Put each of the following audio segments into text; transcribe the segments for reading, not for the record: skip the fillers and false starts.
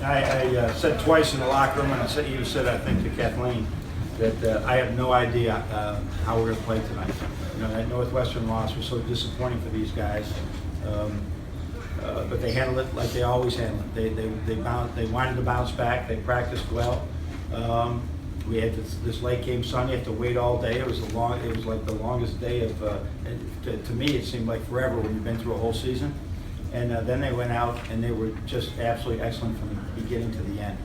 I said twice in the locker room, and I said, even said, I think, to Kathleen, that I have no idea how we're going to play tonight. You know, that Northwestern loss was so disappointing for these guys. But they handled it like they always handle it. They wanted to bounce back. They practiced well. We had this late game Sunday. You have to wait all day. It was like the longest day of. To me, it seemed like forever when you've been through a whole season. And then they went out and they were just absolutely excellent from the beginning to the end.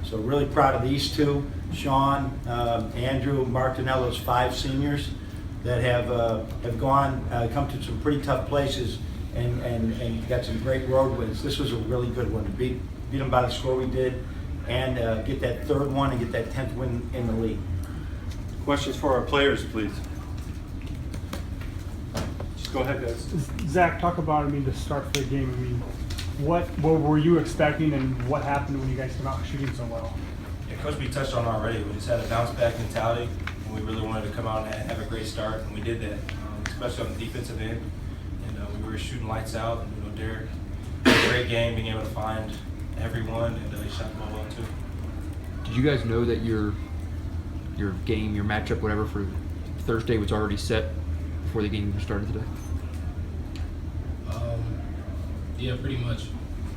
So really proud of these two, Sean, Andrew, Martinello, those 5 seniors that have come to some pretty tough places and got some great road wins. This was a really good one to beat them by the score we did, and get that 3rd one and get that 10th win in the league. Questions for our players, please. Just go ahead, guys. Zach, talk about the start for the game. What were you expecting, and what happened when you guys came out shooting so well? Yeah, Coach, we touched on it already. We just had a bounce back mentality, and we really wanted to come out and have a great start, and we did that, especially on the defensive end. And we were shooting lights out, and Derek had a great game, being able to find everyone, and he shot the ball well too. Did you guys know that your game, your matchup, whatever, for Thursday was already set before the game even started today? Yeah, pretty much.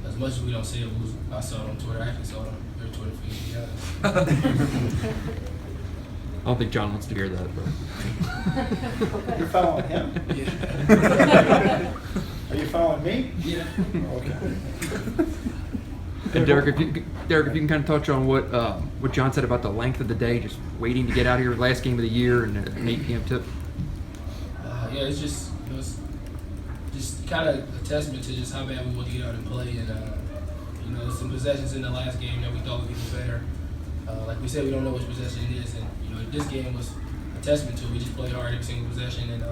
As much as we don't say it, I saw it on Twitter. I actually saw it on your Twitter feed, to be honest. I don't think John wants to hear that, but. You're following him? Yeah. Are you following me? Yeah. Okay. And Derek, if you can kind of touch on what John said about the length of the day, just waiting to get out of here, last game of the year, and an 8 p.m. tip. Yeah, it's just kind of a testament to just how bad we want to get out and play, and some possessions in the last game that we thought we could do better. Like we said, we don't know which possession it is, and this game was a testament to it. We just played hard every single possession, and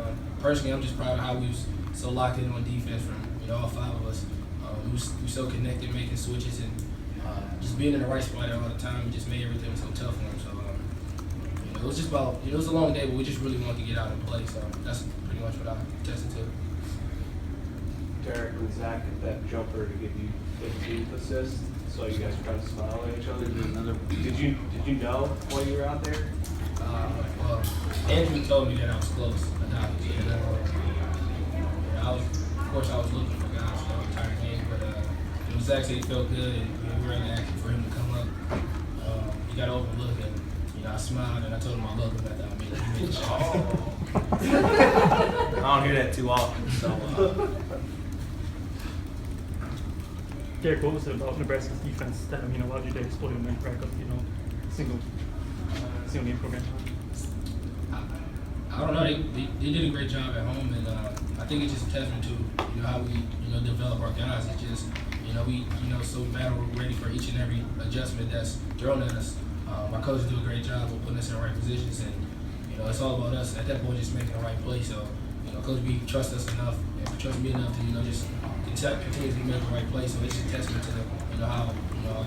personally, I'm just proud of how we was so locked in on defense from all 5 of us. We were so connected, making switches, and just being in the right spot all the time. It just made everything so tough for them. So it was just about it was a long day, but we just really wanted to get out and play. So that's pretty much what I attested to. Derek and Zach at that jumper to give you 15 assists, so you guys try to smile at each other. Did you know while you were out there? Well, Andrew told me that I was close, and of course I was looking for guys for the entire game, but Zach said he felt good, and we were really asking for him to come up. He got overlooked, and I smiled, and I told him I loved him after I made the shot. I don't hear that too often, so. Derek, what was it about Nebraska's defense that allowed you to exploit and then rack up single game program? I don't know. They did a great job at home, and I think it's just a testament to how we develop our guys. It's just we so battle ready for each and every adjustment that's thrown at us. My coaches do a great job of putting us in the right positions, and it's all about us at that point just making the right play. So Coach B trusts us enough and trusts me enough to just continue to make the right play. So it's just a testament to how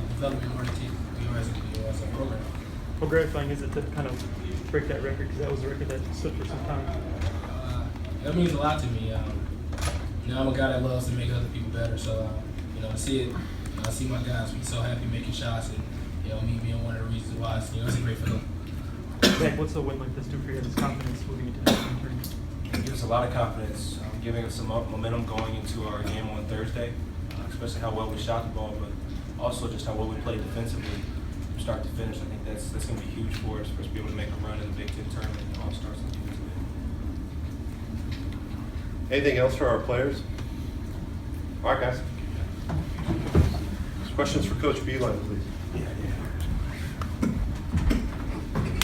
development oriented we are as a program. How gratifying is it to kind of break that record, because that was a record that stood for some time? That means a lot to me. I'm a guy that loves to make other people better. So to see it, I see my guys be so happy making shots, and me being one of the reasons why. It's a great feeling. Zach, what's a win like this do for you as confidence moving into the next turn? It gives us a lot of confidence, giving us some momentum going into our game on Thursday, especially how well we shot the ball, but also just how well we played defensively from start to finish. I think that's going to be huge for us to be able to make a run in the Big Ten tournament and All-Stars on the defensive end. Anything else for our players? All right, guys. Questions for Coach Beilein, please.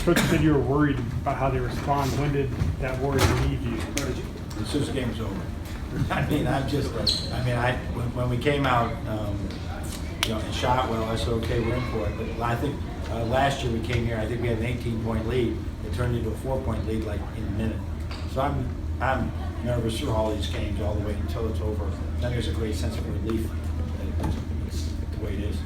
Coach, you said you were worried about how they respond. When did that worry leave you? As soon as the game's over. When we came out, and shot well, I said, okay, we're in for it. But I think last year we came here, I think we had an 18-point lead. It turned into a 4-point lead like in a minute. So I'm nervous through all these games all the way until it's over. Then there's a great sense of relief. It's the way it is.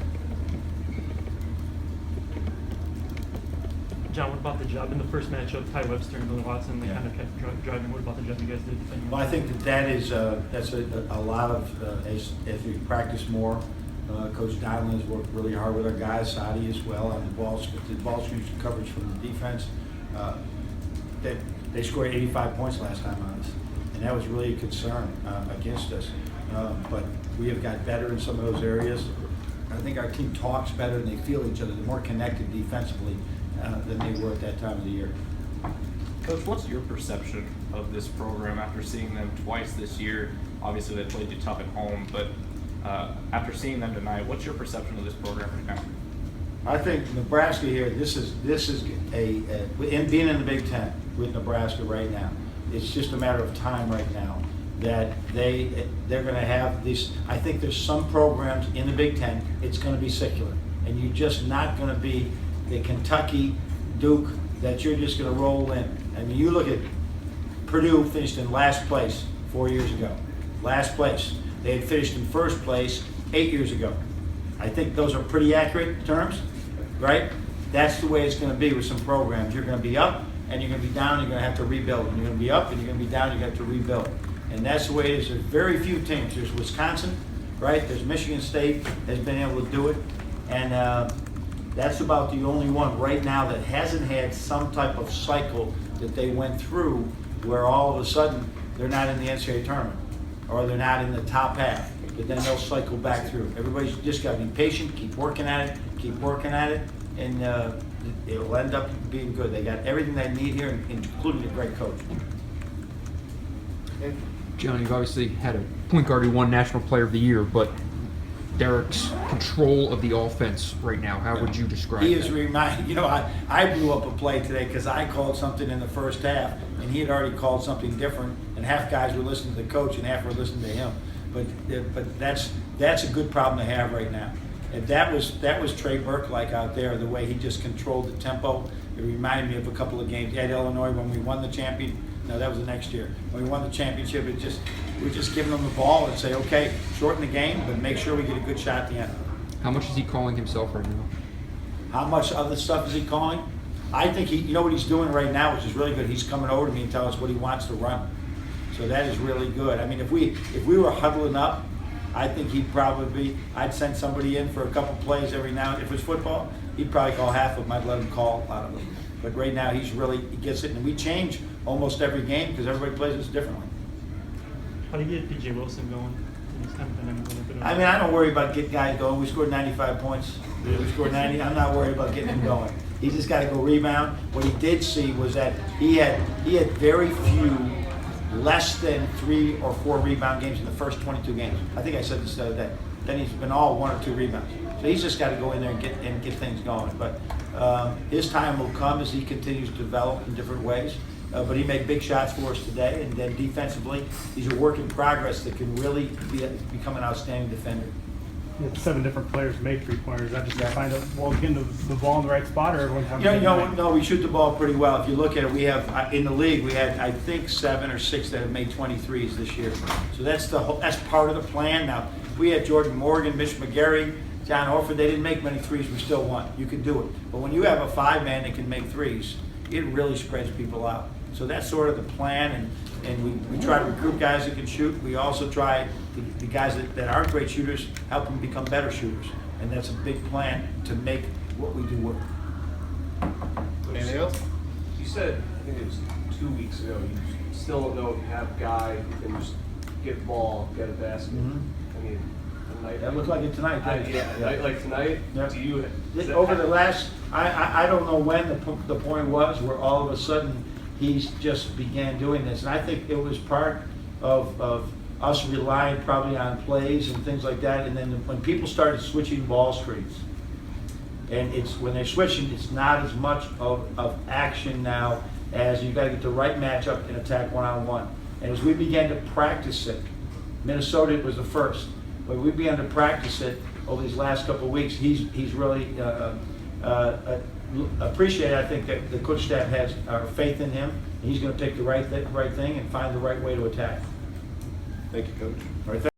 John, what about the job in the first matchup? Ty Webster and Billy Watson, they kind of kept driving. What about the job you guys did defending? Well, I think that's a lot of as we practice more, Coach Donlin has worked really hard with our guys, Sadi as well, on the ball screens coverage from the defense. They scored 85 points last time on us, and that was really a concern against us. But we have got better in some of those areas. I think our team talks better and they feel each other. They're more connected defensively than they were at that time of the year. Coach, what's your perception of this program after seeing them twice this year? Obviously, they played you tough at home, but after seeing them tonight, what's your perception of this program right now? I think Nebraska here, this is in being in the Big Ten with Nebraska right now, it's just a matter of time right now that they're going to have this. I think there's some programs in the Big Ten, it's going to be secular, and you're just not going to be the Kentucky, Duke, that you're just going to roll in. I mean, you look at Purdue finished in last place 4 years ago. Last place. They had finished in first place 8 years ago. I think those are pretty accurate terms, right? That's the way it's going to be with some programs. You're going to be up and you're going to be down, you're going to have to rebuild. And you're going to be up and you're going to be down, you're going to have to rebuild. And that's the way it is. There's very few teams. There's Wisconsin, right? There's Michigan State has been able to do it. And that's about the only one right now that hasn't had some type of cycle that they went through where all of a sudden they're not in the NCAA tournament or they're not in the top half, but then they'll cycle back through. Everybody's just got to be patient, keep working at it, and it'll end up being good. They got everything they need here, including a great coach. John, you've obviously had a point guard who won National Player of the Year, but Derek's control of the offense right now, how would you describe He that? is reminded, I blew up a play today because I called something in the first half, and he had already called something different, and half guys were listening to the coach and half were listening to him. But that's a good problem to have right now. And that was Trey Burke like out there, the way he just controlled the tempo. It reminded me of a couple of games at Illinois when we won the championship. No, that was the next year. When we won the championship, we're just giving them the ball and say, okay, shorten the game, but make sure we get a good shot at the end. How much is he calling himself right now? How much other stuff is he calling? I think what he's doing right now, which is really good. He's coming over to me and telling us what he wants to run. So that is really good. I mean, if we were huddling up, I think I'd send somebody in for a couple plays every now and then. If it was football, he'd probably call half of them. I'd let him call a lot of them. But right now, he gets it. And we change almost every game because everybody plays this differently. How do you get PJ Wilson going? He's kind of been in a little bit of I mean, I don't worry about getting guys going. We scored 95 points. We scored 90. I'm not worried about getting him going. He just got to go rebound. What he did see was that he had very few less than 3 or 4 rebound games in the first 22 games. I think I said this the other day. Then he's been all 1 or 2 rebounds. So he's just got to go in there and get things going. But his time will come as he continues to develop in different ways. But he made big shots for us today. And then defensively, he's a work in progress that can really become an outstanding defender. You had 7 different players make 3-pointers. That just find out, getting the ball in the right spot, or everyone's having No, we shoot the ball pretty well. If you look at it, we have in the league we had I think 7 or 6 that have made 23s this year. So that's part of the plan. Now we had Jordan Morgan, Mitch McGarry, John Orford. They didn't make many threes. We still won. You can do it. But when you have a 5-man that can make threes, it really spreads people out. So that's sort of the plan, and we try to recruit guys that can shoot. We also try the guys that aren't great shooters, help them become better shooters. And that's a big plan to make what we do work. Anything else? You said, I think it was 2 weeks ago, you still don't know if you have a guy who can just get the ball, get a basket. Mm-hmm. I mean, a night. That looked like it tonight, didn't it? A night like tonight, Yeah. do you? Over the last, I don't know when the point was where all of a sudden he's just began doing this. And I think it was part of us relying probably on plays and things like that. And then when people started switching ball screens, and when they're switching, it's not as much of action now as you got to get the right matchup and attack one-on-one. And as we began to practice it, Minnesota was the first, but we began to practice it over these last couple of weeks. He's really appreciated. I think that the coach staff has our faith in him. And he's going to take the right thing and find the right way to attack. Thank you, Coach. All right,